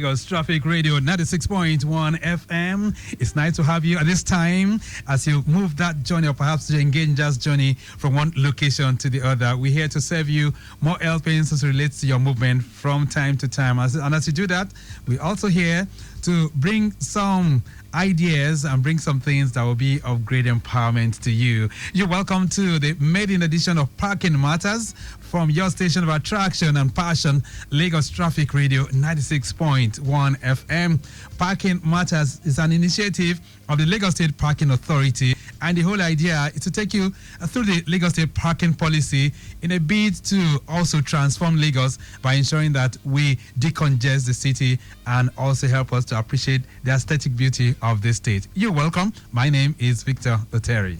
Lagos Traffic Radio 96.1 FM. It's nice to have you at this time as you move that journey, or perhaps you engage in just journey from one location to the other. We're here to serve you more helpings as it relates to your movement from time to time. And as you do that, we're also here to bring some ideas and bring some things that will be of great empowerment to you. You're welcome to the maiden edition of Parking Matters from your station of attraction and passion, Lagos Traffic Radio 96.1 FM. Parking Matters is an initiative of the Lagos State Parking Authority, and the whole idea is to take you through the Lagos State parking policy in a bid to also transform Lagos by ensuring that we decongest the city and also help us to appreciate the aesthetic beauty of the state. You're welcome. My name is Victor Oteri.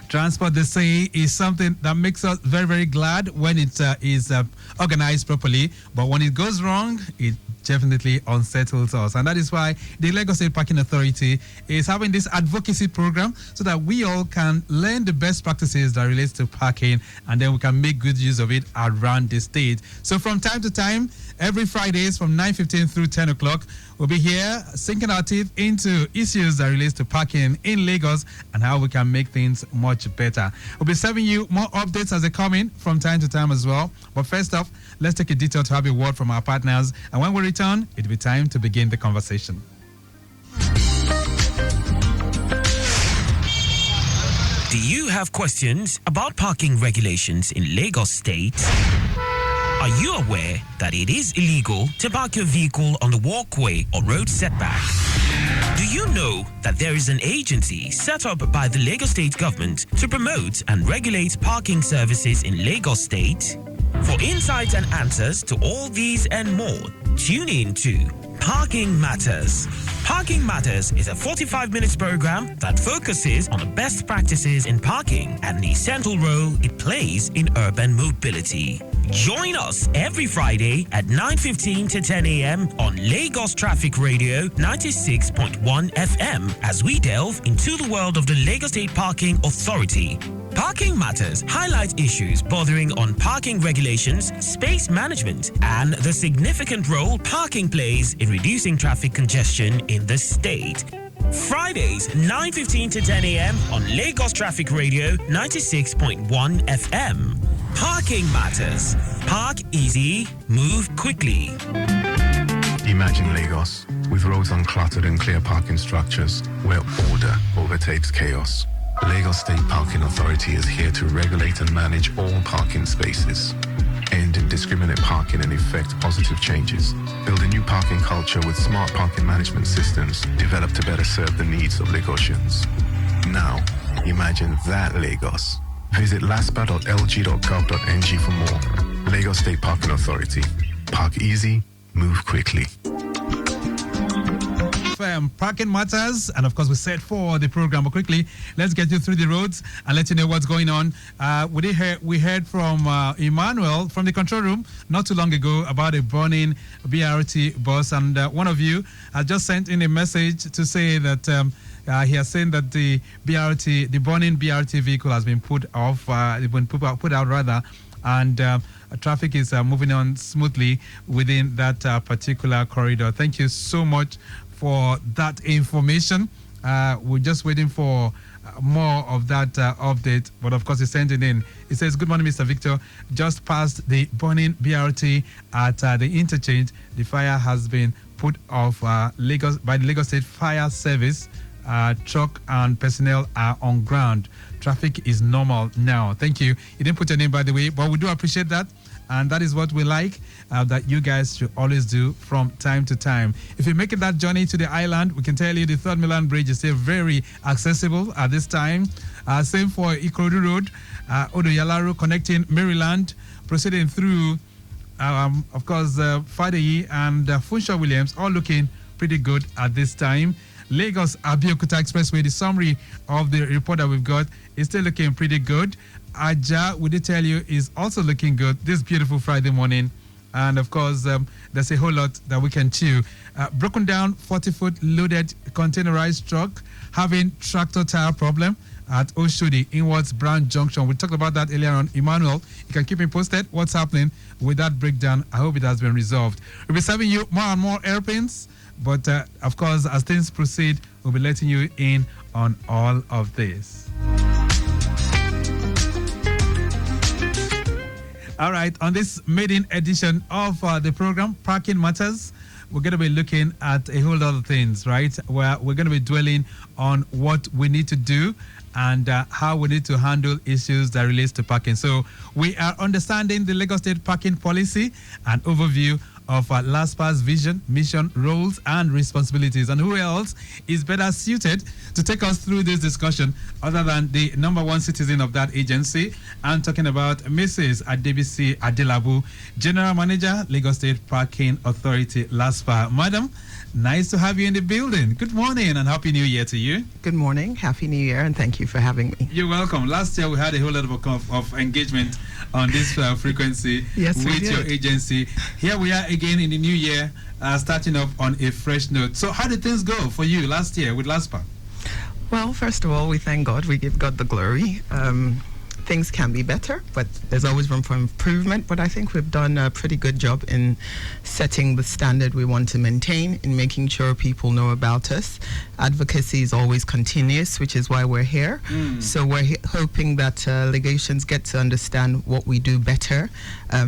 Transport, they say, is something that makes us very, very glad when it is organized properly. But when it goes wrong, it definitely unsettles us. And that is why the Lagos State Parking Authority is having this advocacy program so that we all can learn the best practices that relates to parking, and then we can make good use of it around the state. So from time to time, every Fridays from 9:15 through 10 o'clock, we'll be here sinking our teeth into issues that relates to parking in Lagos and how we can make things much better. We'll be serving you more updates as they come in from time to time as well. But first off, let's take a detour to have a word from our partners. And when we return, it'll be time to begin the conversation. Do you have questions about parking regulations in Lagos State? Are you aware that it is illegal to park your vehicle on the walkway or road setback? Do you know that there is an agency set up by the Lagos State government to promote and regulate parking services in Lagos State? For insights and answers to all these and more, tune in to Parking Matters. Parking Matters is a 45-minute program that focuses on the best practices in parking and the essential role it plays in urban mobility. Join us every Friday at 9:15 to 10 a.m. on Lagos Traffic Radio 96.1 FM as we delve into the world of the Lagos State Parking Authority. Parking Matters highlight issues bordering on parking regulations, space management, and the significant role parking plays in reducing traffic congestion in the state. Fridays, 9:15 to 10 a.m. on Lagos Traffic Radio 96.1 FM. Parking Matters. Park easy, move quickly. Imagine Lagos with roads uncluttered and clear parking structures where order overtakes chaos. Lagos State Parking Authority is here to regulate and manage all parking spaces, end indiscriminate parking and effect positive changes, build a new parking culture with smart parking management systems developed to better serve the needs of Lagosians. Now, imagine that Lagos. Visit laspa.lg.gov.ng for more. Lagos State Parking Authority. Park easy, move quickly. Parking Matters, and of course we set for the program. But quickly, let's get you through the roads and let you know what's going on. We heard from Emmanuel from the control room not too long ago about a burning BRT bus, and one of you has just sent in a message to say that he has said that the burning BRT vehicle has been put out rather, and traffic is moving on smoothly within that particular corridor. Thank you so much for that information. We're just waiting for more of that update, but of course, he sent it in. It says, "Good morning, Mr. Victor. Just past the burning BRT at the interchange, the fire has been put off by the Lagos State Fire Service. Truck and personnel are on ground. Traffic is normal now." Thank you. You didn't put your name, by the way, but we do appreciate that. And that is what we like, that you guys should always do from time to time. If you're making that journey to the island, we can tell you the Third Milan Bridge is still very accessible at this time. Same for Ikorodu Road, Odoyalaru connecting Maryland, proceeding through, of course, Fadeyi and Funshaw Williams, all looking pretty good at this time. Lagos Abeokuta Expressway, the summary of the report that we've got is still looking pretty good. Aja, we did tell you, is also looking good this beautiful Friday morning. And of course, there's a whole lot that we can chew. Broken down 40-foot loaded containerized truck having tractor tire problem at Oshodi, Inwards Branch Junction. We talked about that earlier on. Emmanuel, you can keep me posted. What's happening with that breakdown? I hope it has been resolved. We'll be serving you more and more airplanes, but of course, as things proceed, we'll be letting you in on all of this. All right, on this maiden edition of the program, Parking Matters, we're going to be looking at a whole lot of things, right? Where we're going to be dwelling on what we need to do and how we need to handle issues that relates to parking. So we are understanding the Lagos State parking policy and overview of LASPA's vision, mission, roles, and responsibilities. And who else is better suited to take us through this discussion other than the number one citizen of that agency? I'm talking about Mrs. Adebisi Adelabu, General Manager, Lagos State Parking Authority, LASPA. Madam, nice to have you in the building. Good morning and Happy New Year to you. Good morning, Happy New Year, and thank you for having me. You're welcome. Last year we had a whole lot of engagement on this frequency with your agency. Here we are again in the new year, starting up on a fresh note. So how did things go for you last year with LASPA? Well, first of all, we thank God. We give God the glory. Things can be better, but there's always room for improvement. But I think we've done a pretty good job in setting the standard we want to maintain, in making sure people know about us. Advocacy is always continuous, which is why we're here. So we're hoping that legations get to understand what we do better,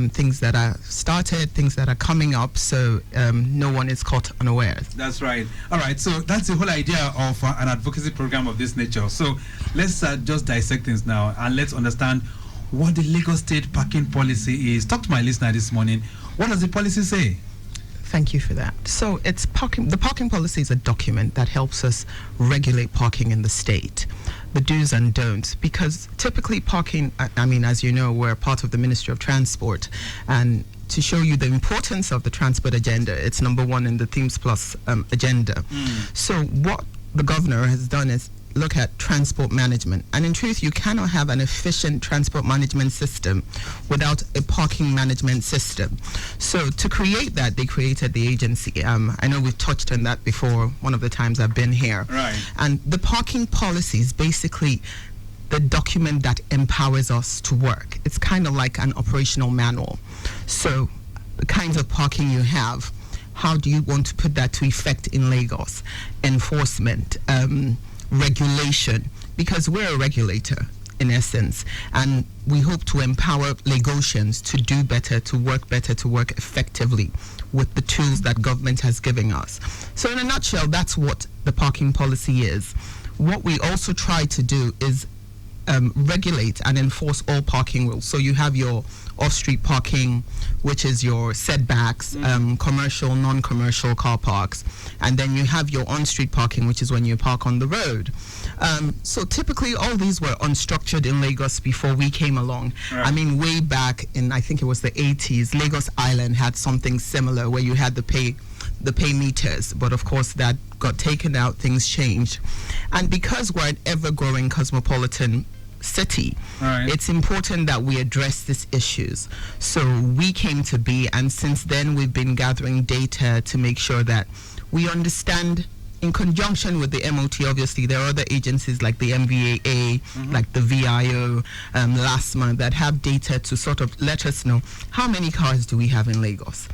things that are started, things that are coming up, so no one is caught unawares. That's right. All right, so that's the whole idea of an advocacy program of this nature. So let's just dissect things now and let's understand what the Lagos State parking policy is. Talk to my listener this morning. What does the policy say? Thank you for that. So it's parking. The parking policy is a document that helps us regulate parking in the state, the do's and don'ts, because typically parking, I mean, as you know, we're part of the Ministry of Transport, and to show you the importance of the transport agenda, it's number one in the Themes Plus agenda. So what the governor has done is look at transport management. And in truth, you cannot have an efficient transport management system without a parking management system. So to create that, they created the agency. I know we've touched on that before, one of the times I've been here. Right. And the parking policy is basically the document that empowers us to work. It's kind of like an operational manual. So the kinds of parking you have, how do you want to put that to effect in Lagos? Enforcement, regulation, because we're a regulator in essence, and we hope to empower Lagosians to do better, to work effectively with the tools that government has given us. So in a nutshell, that's what the parking policy is. What we also try to do is regulate and enforce all parking rules. So you have your off-street parking, which is your setbacks, commercial, non-commercial car parks, and then you have your on-street parking, which is when you park on the road. So typically all these were unstructured in Lagos before we came along. Right. I mean, way back in, I think it was the 80s, Lagos Island had something similar where you had the pay meters, but of course that got taken out, things changed. And because we're an ever-growing cosmopolitan city, right, it's important that we address these issues. So we came to be, and since then we've been gathering data to make sure that we understand, in conjunction with the MOT, obviously there are other agencies like the MVAA, like the VIO, LASPA, that have data to sort of let us know how many cars do we have in Lagos,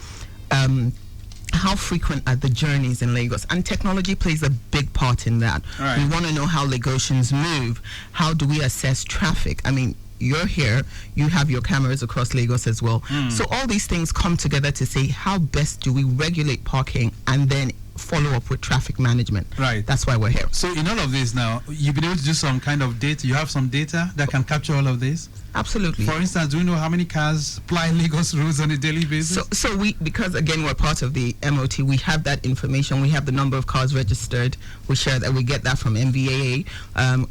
how frequent are the journeys in Lagos, and technology plays a big part in that. Right. We want to know how Lagosians move. How do we assess traffic? I mean, you're here, you have your cameras across Lagos as well. So all these things come together to say, how best do we regulate parking and then follow up with traffic management. Right. That's why we're here. So in all of this now, you've been able to do some kind of data. You have some data that can capture all of this? Absolutely. For instance, do you know how many cars ply Lagos roads on a daily basis? So we, because again we're part of the MOT, we have that information. We have the number of cars registered. We share that. We get that from MVAA.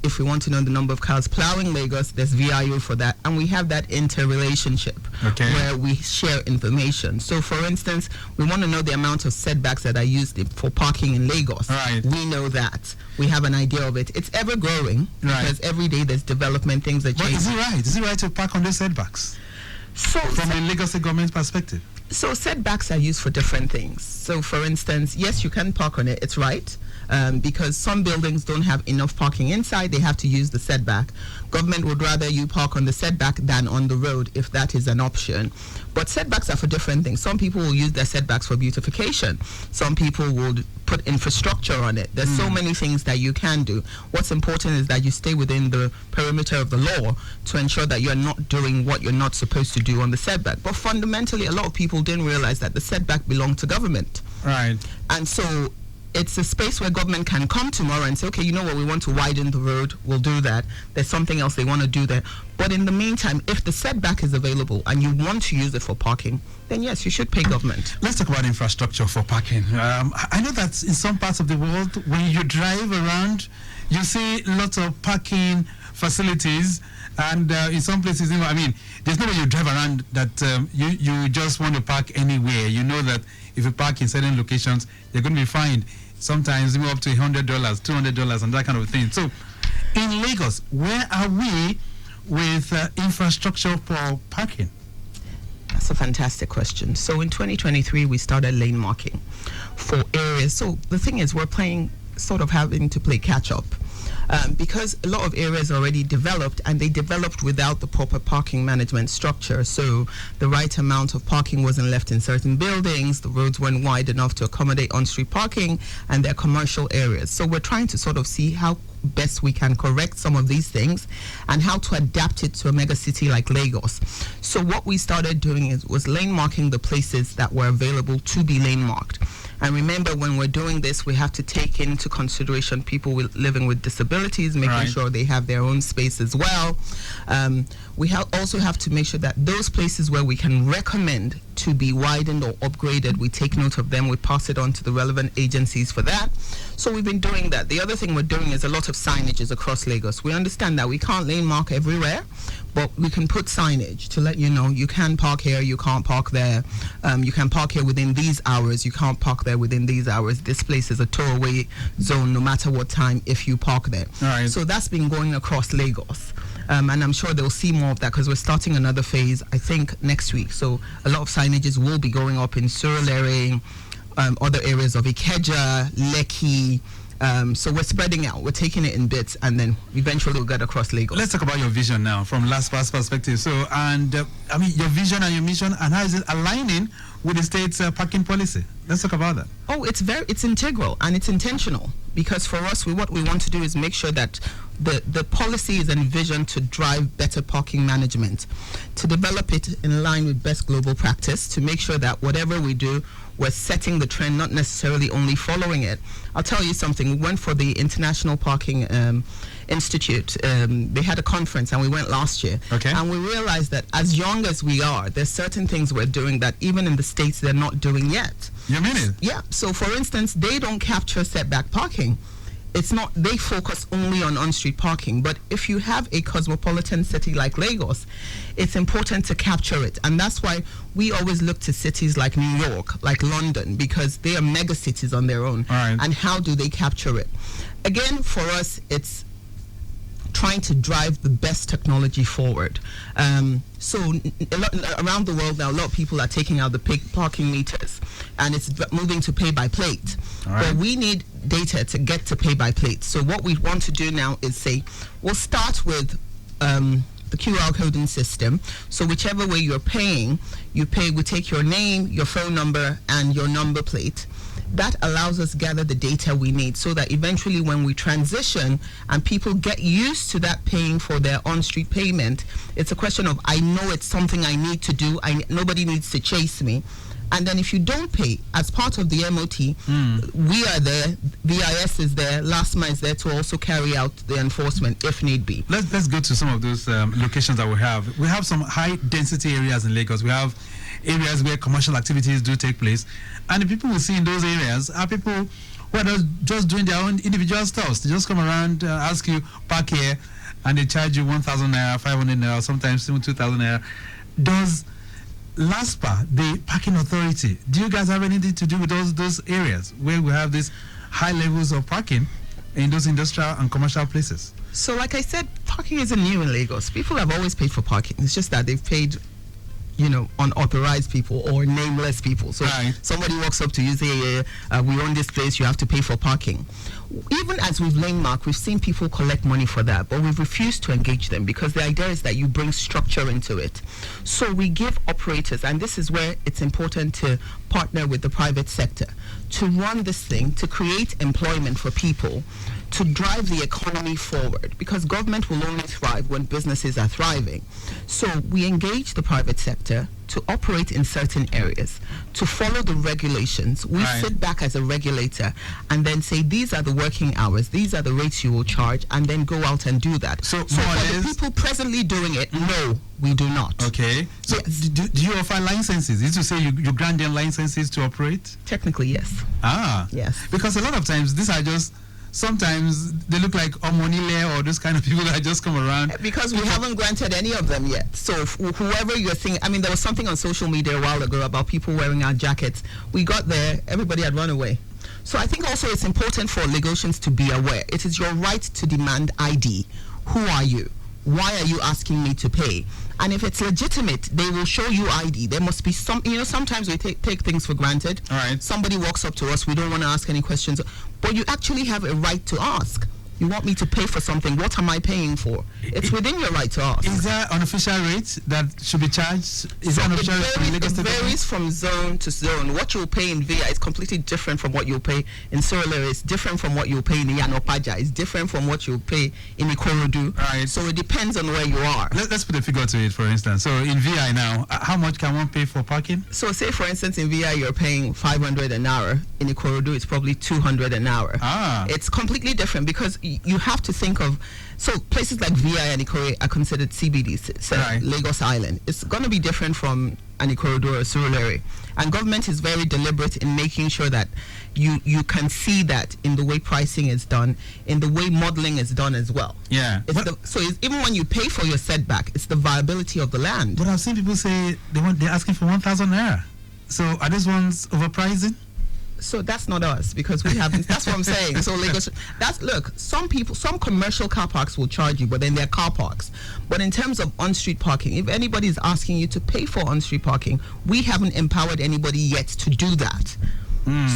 If we want to know the number of cars plowing Lagos, there's VIO for that, and we have that interrelationship where we share information. So for instance, we want to know the amount of setbacks that are used for parking in Lagos. Right. We know that. We have an idea of it. It's ever growing because every day there's development, things are changing. But is it right? Is it right to park on those setbacks? So from the Lagos government perspective? So setbacks are used for different things. So for instance, yes, you can park on it, it's right. because some buildings don't have enough parking inside. They have to use the setback. Government would rather you park on the setback than on the road, if that is an option. But setbacks are for different things. Some people will use their setbacks for beautification. Some people would put infrastructure on it. There's so many things that you can do. What's important is that you stay within the perimeter of the law to ensure that you're not doing what you're not supposed to do on the setback. But fundamentally, a lot of people didn't realize that the setback belonged to government. Right. And so it's a space where government can come tomorrow and say, okay, you know what, we want to widen the road, we'll do that. There's something else they want to do there. But in the meantime, if the setback is available and you want to use it for parking, then yes, you should pay government. Let's talk about infrastructure for parking. I know that in some parts of the world, when you drive around, you see lots of parking facilities, and in some places, there's no way you drive around that you just want to park anywhere. You know that if you park in certain locations, you're going to be fined. Sometimes even up to $100, $200, and that kind of thing. So, in Lagos, where are we with infrastructure for parking? That's a fantastic question. So, in 2023, we started lane marking for areas. So, the thing is, we're having to play catch up. Because a lot of areas are already developed, and they developed without the proper parking management structure. So the right amount of parking wasn't left in certain buildings, the roads weren't wide enough to accommodate on-street parking, and they're commercial areas. So we're trying to sort of see how best we can correct some of these things and how to adapt it to a mega city like Lagos. So what we started doing was lane marking the places that were available to be lane marked. And remember, when we're doing this, we have to take into consideration people living with disabilities, making sure they have their own space as well. We also have to make sure that those places where we can recommend to be widened or upgraded, we take note of them, we pass it on to the relevant agencies for that. So we've been doing that. The other thing we're doing is a lot of signages across Lagos. We understand that we can't lane mark everywhere, but we can put signage to let you know you can park here, you can't park there. You can park here within these hours, you can't park there within these hours. This place is a tow-away zone no matter what time if you park there. Right. So that's been going across Lagos. And I'm sure they'll see more of that because we're starting another phase, I think, next week. So a lot of signages will be going up in Surulere, other areas of Ikeja, Lekki. So we're spreading out. We're taking it in bits, and then eventually we'll get across Lagos. Let's talk about your vision now from LASPA's perspective. So, your vision and your mission, and how is it aligning with the state's parking policy? Let's talk about that. Oh, it's integral and it's intentional, because for us, what we want to do is make sure that the policy is envisioned to drive better parking management, to develop it in line with best global practice, to make sure that whatever we do, we're setting the trend, not necessarily only following it. I'll tell you something. We went for the International Parking Institute. They had a conference, and we went last year. Okay. And we realized that as young as we are, there's certain things we're doing that even in the States they're not doing yet. You mean it? Yeah. So, for instance, they don't capture setback parking. It's not, they focus only on street parking. But if you have a cosmopolitan city like Lagos, it's important to capture it. And that's why we always look to cities like New York, like London, because they are mega cities on their own. Right. And how do they capture it? Again, for us, it's trying to drive the best technology forward. So around the world now, a lot of people are taking out the parking meters, and it's moving to pay by plate. Right. But we need data to get to pay by plate. So what we want to do now is say, we'll start with the QR coding system. So whichever way you're paying, we take your name, your phone number, and your number plate. That allows us to gather the data we need, so that eventually when we transition and people get used to that paying for their on-street payment, it's a question of, I know it's something I need to do, nobody needs to chase me. And then if you don't pay, as part of the MOT, we are there, VIS is there, LASPA is there to also carry out the enforcement if need be. Let's go to some of those locations that we have. We have some high-density areas in Lagos. We have areas where commercial activities do take place. And the people we see in those areas are people who are just doing their own individual stuff. They just come around, ask you, park here, and they charge you 1,000 naira, 500 naira, sometimes even 2,000 naira. Does LASPA, the parking authority, do you guys have anything to do with those areas where we have these high levels of parking in those industrial and commercial places? So like I said, parking isn't new in Lagos. People have always paid for parking. It's just that they've paid unauthorized people or nameless people. So Right. somebody walks up to you, say, we own this place, you have to pay for parking. Even as we've landmarked, we've seen people collect money for that, but we've refused to engage them because the idea is that you bring structure into it. So we give operators, and this is where it's important to partner with the private sector to run this thing, to create employment for people, to drive the economy forward, because government will only thrive when businesses are thriving. So we engage the private sector to operate in certain areas, to follow the regulations. We Right. sit back as a regulator and then say, these are the working hours, these are the rates you will charge, and then go out and do that. So more or for the less- people presently doing it, no, we do not. Okay. So Yes. do you offer licenses? Is to say you grant them licenses to operate? Technically, yes. Ah. Yes. Because a lot of times these are just, sometimes they look like Omonile or those kind of people that just come around. Because we haven't granted any of them yet. So whoever you're thinking, I mean, there was something on social media a while ago about people wearing our jackets. We got there, everybody had run away. So I think also it's important for Lagosians to be aware. It is your right to demand ID. Who are you? Why are you asking me to pay? And if it's legitimate, they will show you ID. There must be some, sometimes we take things for granted. All right. Somebody walks up to us, we don't want to ask any questions, but you actually have a right to ask. You want me to pay for something, what am I paying for? It's within your right to ask. Is there an official rate that should be charged? Is there an It official rate from Lagos varies, it State? varies from zone to zone. What you'll pay in VIA is completely different from what you'll pay in Surulere. It's different from what you'll pay in Yanopaja. It's different from what you'll pay in Ikorodu. Right. So it depends on where you are. Let's put a figure to it, for instance. So in VI now, how much can one pay for parking? So say, for instance, in VI you're paying 500 an hour. In Ikorodu, it's probably 200 an hour. Ah. It's completely different because you have to think of, so places like VI and Ikorodu are considered CBDs, so Right. Lagos Island. It's going to be different from an Ikorodu or Surulere. And government is very deliberate in making sure that you can see that in the way pricing is done, in the way modeling is done as well. Yeah. Even when you pay for your setback, it's the viability of the land. But I've seen people say they're asking for 1,000 naira. So are those ones overpricing? So that's not us because we haven't. That's what I'm saying. So Lagos, some commercial car parks will charge you, but then they're car parks. But in terms of on-street parking, if anybody is asking you to pay for on-street parking, we haven't empowered anybody yet to do that.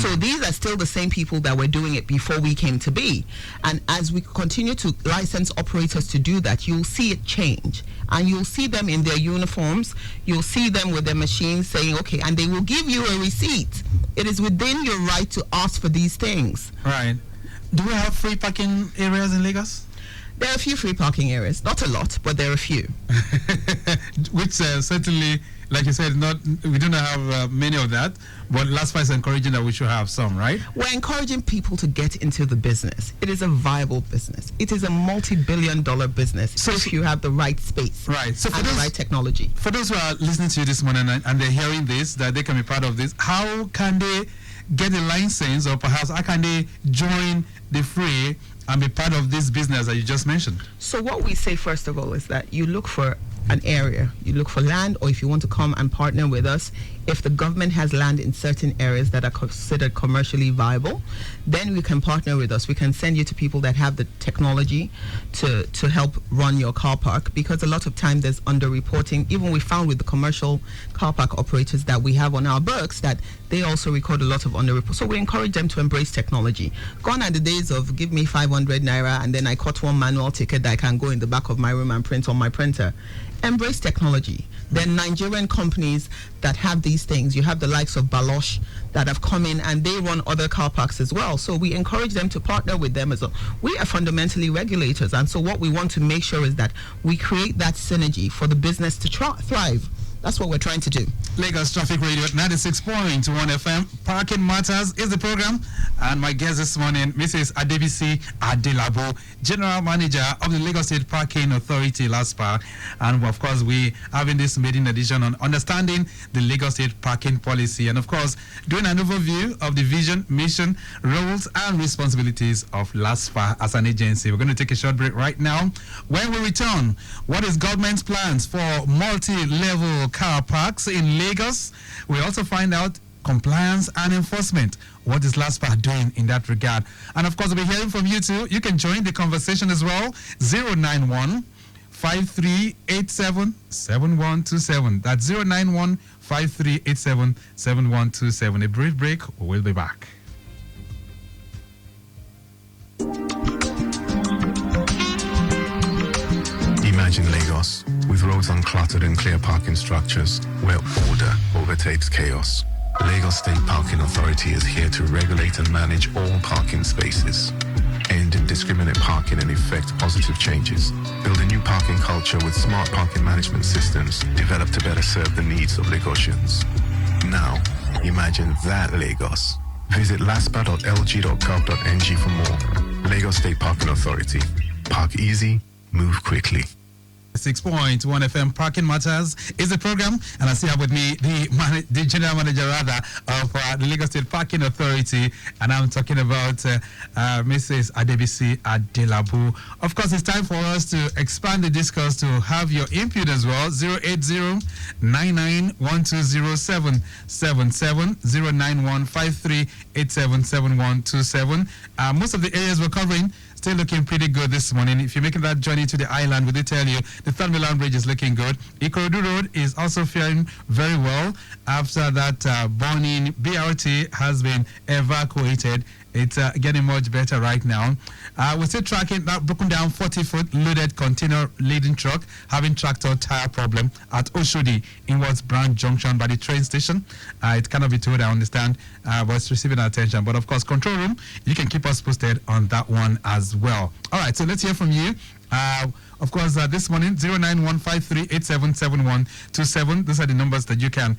So these are still the same people that were doing it before we came to be. And as we continue to license operators to do that, you'll see it change. And you'll see them in their uniforms. You'll see them with their machines saying, okay, and they will give you a receipt. It is within your right to ask for these things. Right. Do we have free parking areas in Lagos? There are a few free parking areas. Not a lot, but there are a few. Which certainly, like you said, we do not have many of that, but LASPA is encouraging that we should have some, right? We're encouraging people to get into the business. It is a viable business. It is a multi-billion-dollar business if you have the right space, right? So and the right technology. For those who are listening to you this morning and they're hearing this, that they can be part of this, how can they get a license, or perhaps how can they join the fray and be part of this business that you just mentioned? So what we say, first of all, is that you look for an area, you look for land, or if you want to come and partner with us, if the government has land in certain areas that are considered commercially viable, then we can partner with us. We can send you to people that have the technology to help run your car park, because a lot of time there's underreporting. Even we found with the commercial car park operators that we have on our books that they also record a lot of underreport. So we encourage them to embrace technology. Gone are the days of give me 500 naira and then I cut one manual ticket that I can go in the back of my room and print on my printer. Embrace technology. There are Nigerian companies that have these things. You have the likes of Balosh that have come in and they run other car parks as well. So we encourage them to partner with them as well. We are fundamentally regulators, and so what we want to make sure is that we create that synergy for the business to thrive. That's what we're trying to do. Lagos Traffic Radio at 96.1 FM. Parking Matters is the program. And my guest this morning, Mrs. Adebisi Adelabu, General Manager of the Lagos State Parking Authority, LASPA. And of course, we having this maiden edition on understanding the Lagos State parking policy. And of course, doing an overview of the vision, mission, roles, and responsibilities of LASPA as an agency. We're going to take a short break right now. When we return, what is government's plans for multi-level car parks in Lagos? We also find out compliance and enforcement. What is LASPA doing in that regard? And of course, we'll be hearing from you too. You can join the conversation as well. 091 09153877127. That's 09153877127. A brief break, we'll be back. Imagine Lagos with roads uncluttered and clear parking structures where order overtakes chaos. Lagos State Parking Authority is here to regulate and manage all parking spaces, end indiscriminate parking and effect positive changes. Build a new parking culture with smart parking management systems developed to better serve the needs of Lagosians. Now, imagine that Lagos. Visit laspa.lg.gov.ng for more. Lagos State Parking Authority. Park easy, move quickly. 6.1 FM Parking Matters is the program, and I still have with me the general manager of the Lagos State Parking Authority, and I'm talking about Mrs. Adebisi Adelabu. Of course, it's time for us to expand the discourse to have your input as well. 080-99-120-77, most of the areas we're covering still looking pretty good this morning. If you're making that journey to the island, we did tell you the Third Milan Bridge is looking good. Ikorodu Road is also faring very well after that burning BRT has been evacuated. It's getting much better right now. We're still tracking that broken down 40-foot loaded container laden truck having tractor tire problem at Oshodi inwards Branch Junction by the train station. It cannot be told, I understand, but it's receiving our attention. But of course, control room, you can keep us posted on that one as well. All right, so let's hear from you. Of course, this morning, 09153877127. Those are the numbers that you can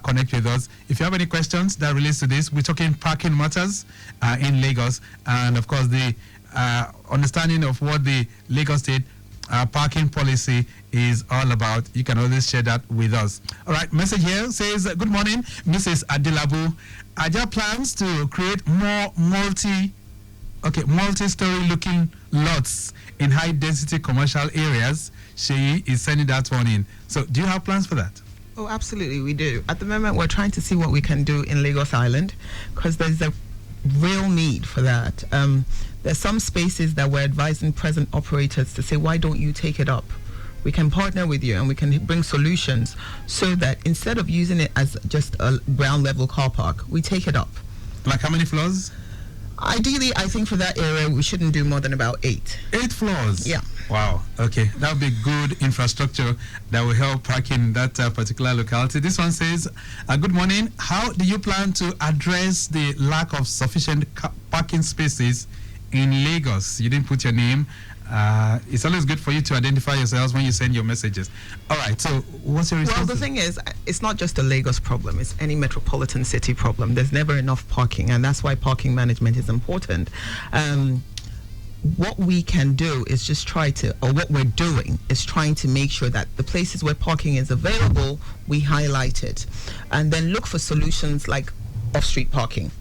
connect with us. If you have any questions that relates to this, we're talking parking matters in Lagos, and of course, the understanding of what the Lagos State parking policy is all about. You can always share that with us. All right, message here says, good morning, Mrs. Adelabu. Are there plans to create more multi-story looking lots in high-density commercial areas? She is sending that one in. So do you have plans for that? Oh, absolutely, we do. At the moment, we're trying to see what we can do in Lagos Island because there's a real need for that. There's some spaces that we're advising present operators to say, why don't you take it up? We can partner with you and we can bring solutions so that instead of using it as just a ground level car park, we take it up. Like how many floors? Ideally, I think for that area, we shouldn't do more than about 8. 8 floors? Yeah. Wow. Okay. That would be good infrastructure that will help parking that particular locality. This one says, good morning. How do you plan to address the lack of sufficient parking spaces in Lagos? You didn't put your name. It's always good for you to identify yourselves when you send your messages. All right, so what's your response? Well, the thing is, it's not just a Lagos problem, it's any metropolitan city problem. There's never enough parking, and that's why parking management is important. What we can do is just what we're doing is trying to make sure that the places where parking is available, we highlight it, and then look for solutions like off-street parking,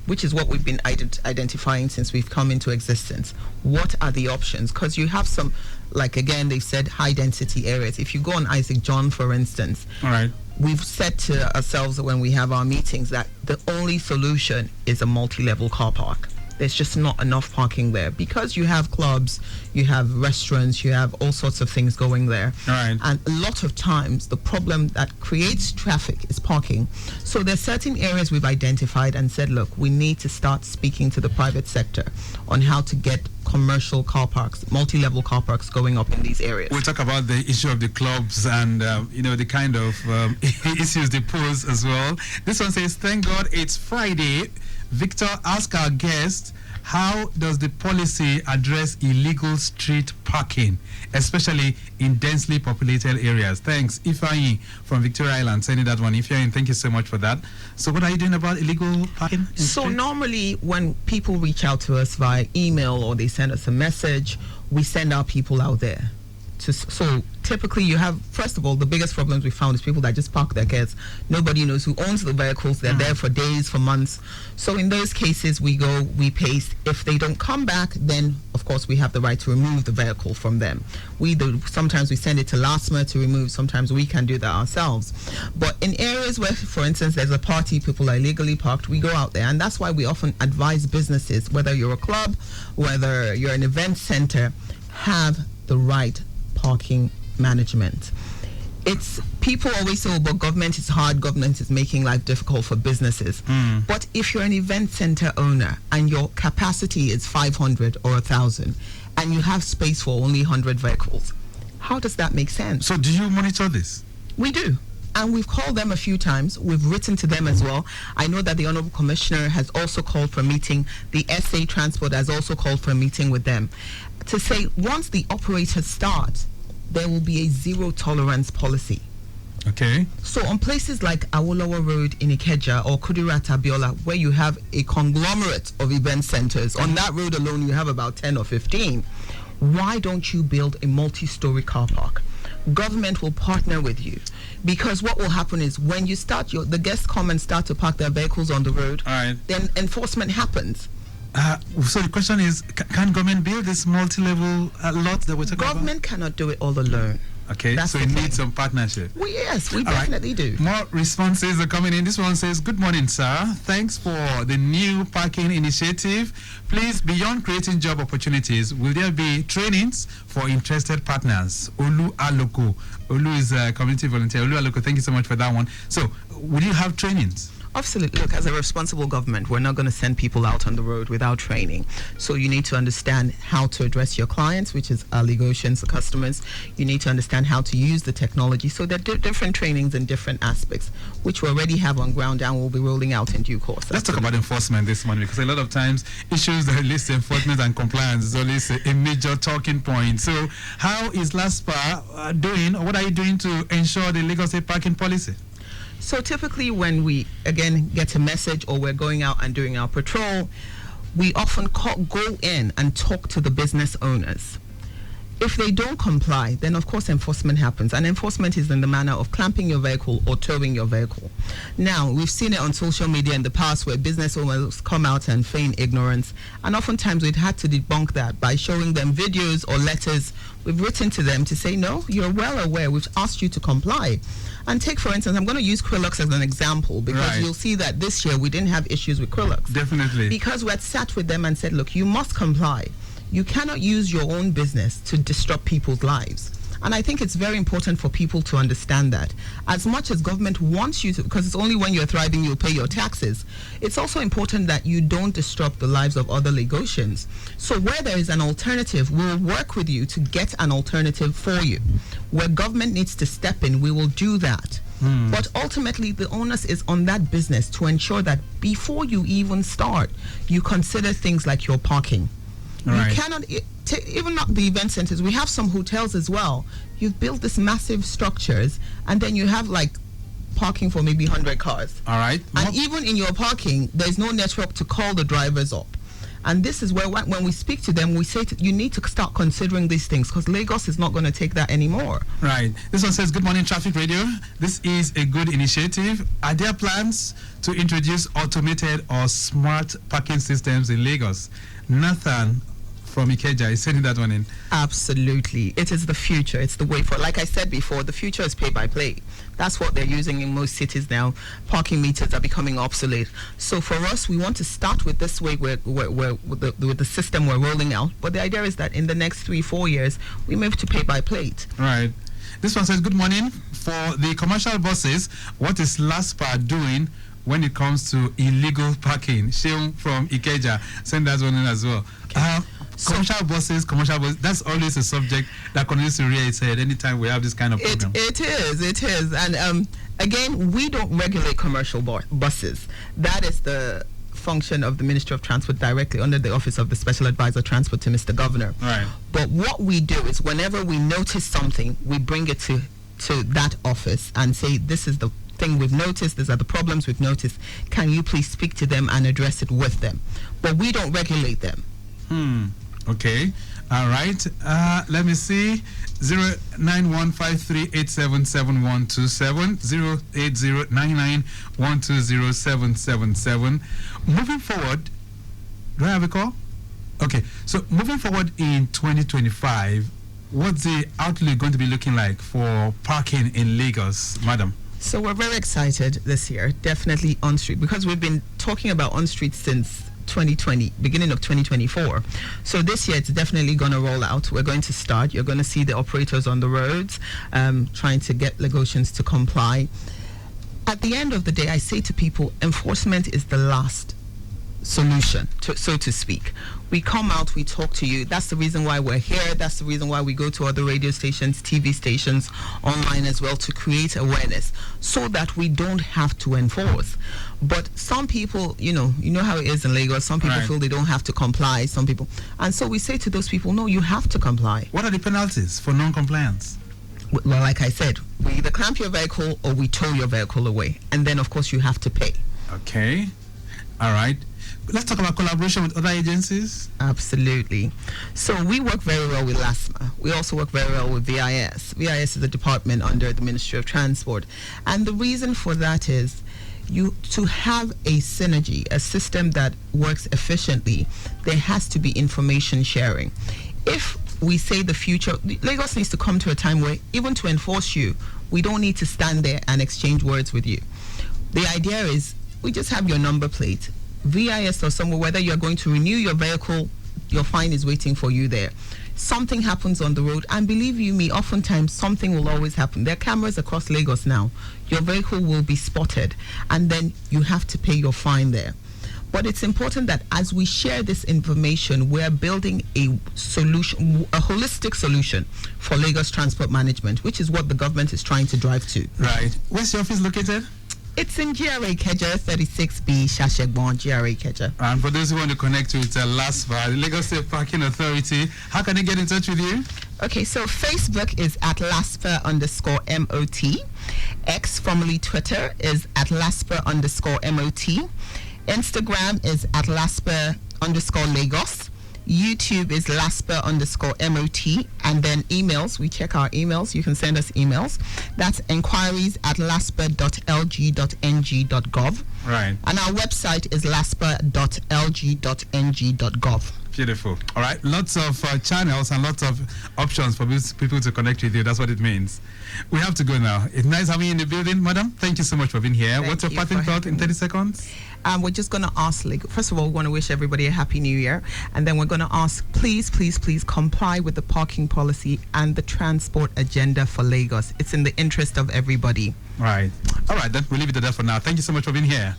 which is what we've been identifying since we've come into existence. What are the options? Because you have some, like again, they said high-density areas. If you go on Isaac John, for instance, all right, we've said to ourselves when we have our meetings that the only solution is a multi-level car park. There's just not enough parking there because you have clubs, you have restaurants, you have all sorts of things going there. All right. And a lot of times the problem that creates traffic is parking. So there's certain areas we've identified and said, look, we need to start speaking to the private sector on how to get commercial car parks, multi-level car parks going up in these areas. We'll talk about the issue of the clubs and, the kind of issues they pose as well. This one says, thank God it's Friday. Victor, ask our guest, how does the policy address illegal street parking, especially in densely populated areas? Thanks, Ifeanyi from Victoria Island, sending that one. Ifeanyi, thank you so much for that. So what are you doing about illegal parking? So normally when people reach out to us via email or they send us a message, we send our people out there. So typically you have, first of all, the biggest problems we found is people that just park their cars. Nobody knows who owns the vehicles. They're there for days, for months. So in those cases, we go, we paste. If they don't come back, then of course we have the right to remove the vehicle from them. Sometimes we send it to LASPA to remove. Sometimes we can do that ourselves. But in areas where, for instance, there's a party, people are illegally parked, we go out there. And that's why we often advise businesses, whether you're a club, whether you're an event center, have the right parking management. It's people always say, oh, but government is hard, government is making life difficult for businesses. But if you're an event center owner and your capacity is 500 or 1,000 and you have space for only 100 vehicles, how does that make sense? So do you monitor this? We do. And we've called them a few times. We've written to them as well. I know that the Honorable Commissioner has also called for a meeting. The SA Transport has also called for a meeting with them to say once the operators start, there will be a zero tolerance policy. Okay. So on places like Awolowo Road in Ikeja or Kudira Tabiola, where you have a conglomerate of event centers, on that road alone you have about 10 or 15. Why don't you build a multi-story car park? Government will partner with you, because what will happen is when you start the guests come and start to park their vehicles on the road, then enforcement happens. So the question is, can government build this multi-level lot that we're talking about? Government cannot do it all alone. Okay, That's so it needs some partnership. Yes, we definitely do. More responses are coming in. This one says, good morning, sir. Thanks for the new parking initiative. Please, beyond creating job opportunities, will there be trainings for interested partners? Olu Aloko. Olu is a community volunteer. Olu Aloko, thank you so much for that one. So, will you have trainings? Absolutely. Look, as a responsible government, we're not going to send people out on the road without training. So you need to understand how to address your clients, which is our Lagosians, the customers. You need to understand how to use the technology. So there are different trainings in different aspects, which we already have on ground and we'll be rolling out in due course. Let's talk about enforcement this morning, because a lot of times issues that relate to enforcement and compliance is always a major talking point. So how is LASPA doing, or what are you doing to ensure the Lagos State parking policy? So typically when we, again, get a message or we're going out and doing our patrol, we often go in and talk to the business owners. If they don't comply, then of course enforcement happens. And enforcement is in the manner of clamping your vehicle or towing your vehicle. Now, we've seen it on social media in the past where business owners come out and feign ignorance. And oftentimes we've had to debunk that by showing them videos or letters. We've written to them to say, no, you're well aware. We've asked you to comply. And take, for instance, I'm going to use Krillux as an example, because you'll see that this year we didn't have issues with Krillux. Definitely. Because we had sat with them and said, look, you must comply. You cannot use your own business to disrupt people's lives. And I think it's very important for people to understand that. As much as government wants you to, because it's only when you're thriving you'll pay your taxes, it's also important that you don't disrupt the lives of other Lagosians. So where there is an alternative, we'll work with you to get an alternative for you. Where government needs to step in, we will do that. But ultimately, the onus is on that business to ensure that before you even start, you consider things like your parking. You cannot, even not the event centers, we have some hotels as well. You've built this massive structures and then you have like parking for maybe 100 cars. All right. And even in your parking, there's no network to call the drivers up. And this is where when we speak to them, we say you need to start considering these things, because Lagos is not going to take that anymore. Right. This one says, good morning, Traffic Radio. This is a good initiative. Are there plans to introduce automated or smart parking systems in Lagos? Nathan from Ikeja is sending that one in. Absolutely. It is the future. It's the way forward. Like I said before, the future is pay by play. That's what they're using in most cities now. Parking meters are becoming obsolete. So for us, we want to start with this way with the system we're rolling out. But the idea is that in the next 3-4 years, we move to pay by plate. Right. This one says, good morning. For the commercial buses, what is LASPA doing when it comes to illegal parking? Sheung from Ikeja, send that one in as well. Commercial buses, that's always a subject that continues to rear its head anytime we have this kind of program. It is. And again, we don't regulate commercial buses. That is the function of the Ministry of Transport directly under the Office of the Special Advisor Transport to Mr. Governor. Right. But what we do is whenever we notice something, we bring it to that office and say, this is the thing we've noticed, these are the problems we've noticed. Can you please speak to them and address it with them? But we don't regulate them. Okay. All right. Let me see. 09153877127 08099120777. Moving forward, do I have a call? Okay. So moving forward in 2025, what's the outlook going to be looking like for parking in Lagos, madam? So we're very excited this year, definitely on street, because we've been talking about on street since 2020, beginning of 2024. So this year it's definitely going to roll out. We're going to start. You're going to see the operators on the roads trying to get Lagosians to comply. At the end of the day, I say to people, enforcement is the last solution, so to speak. We come out, we talk to you. That's the reason why we're here. That's the reason why we go to other radio stations, TV stations, online as well, to create awareness so that we don't have to enforce. But some people, you know how it is in Lagos. Some people feel they don't have to comply. Some people, and so we say to those people, no, you have to comply. What are the penalties for non-compliance? Well, like I said, we either clamp your vehicle or we tow your vehicle away, and then of course you have to pay. Okay, all right. Let's talk about collaboration with other agencies. Absolutely. So we work very well with LASPA. We also work very well with VIS. VIS is a department under the Ministry of Transport. And the reason for that is to have a synergy, a system that works efficiently, there has to be information sharing. If we say the future, Lagos needs to come to a time where even to enforce you, we don't need to stand there and exchange words with you. The idea is we just have your number plate. VIS or somewhere, whether you're going to renew your vehicle, your fine is waiting for you there. Something happens on the road, and believe you me, oftentimes something will always happen. There are cameras across Lagos now. Your vehicle will be spotted, and then you have to pay your fine there. But it's important that as we share this information, we're building a solution, a holistic solution for Lagos transport management, which is what the government is trying to drive to. Right. Where's your office located? It's in GRA Ikeja, 36B, Shashegbon, GRA Ikeja. And for those who want to connect with LASPA, the Lagos State Parking Authority, how can they get in touch with you? Okay, so Facebook is at LASPA_MOT. X, formerly Twitter, is at LASPA_MOT. Instagram is at LASPA_Lagos. YouTube is LASPA_MOT. And then emails, we check our emails. You can send us emails. That's inquiries at laspa.lg.ng.gov. Right. And our website is laspa.lg.ng.gov. Beautiful. All right. Lots of channels and lots of options for people to connect with you. That's what it means. We have to go now. It's nice having you in the building, madam. Thank you so much for being here. What's your parting thought in 30 seconds? We're just going to ask, first of all, we want to wish everybody a happy new year. And then we're going to ask, please, please, please comply with the parking policy and the transport agenda for Lagos. It's in the interest of everybody. Right. All right, then we'll leave it at that for now. Thank you so much for being here.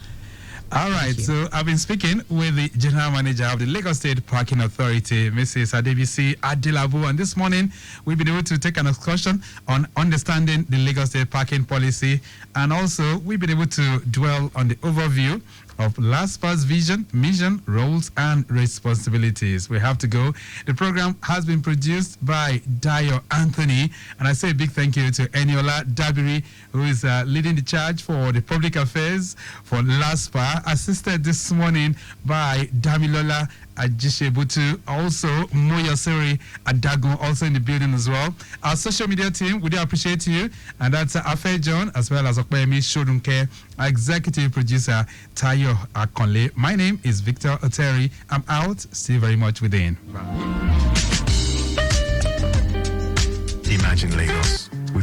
All right, so I've been speaking with the General Manager of the Lagos State Parking Authority, Mrs. Adebisi Adelabu, and this morning we've been able to take an excursion on understanding the Lagos State parking policy, and also we've been able to dwell on the overview of LASPA's vision, mission, roles, and responsibilities. We have to go. The program has been produced by Dio Anthony, and I say a big thank you to Eniola Dabiri, who is leading the charge for the public affairs for LASPA, assisted this morning by Damilola Ajishebutu, also Moyoseri Adagun, also in the building as well. Our social media team, we do appreciate you, and that's Afe John, as well as Okpemi Shodunke, our executive producer Tayo Akonle. My name is Victor Oteri. I'm out. See you very much within. Bye. Imagine Lagos.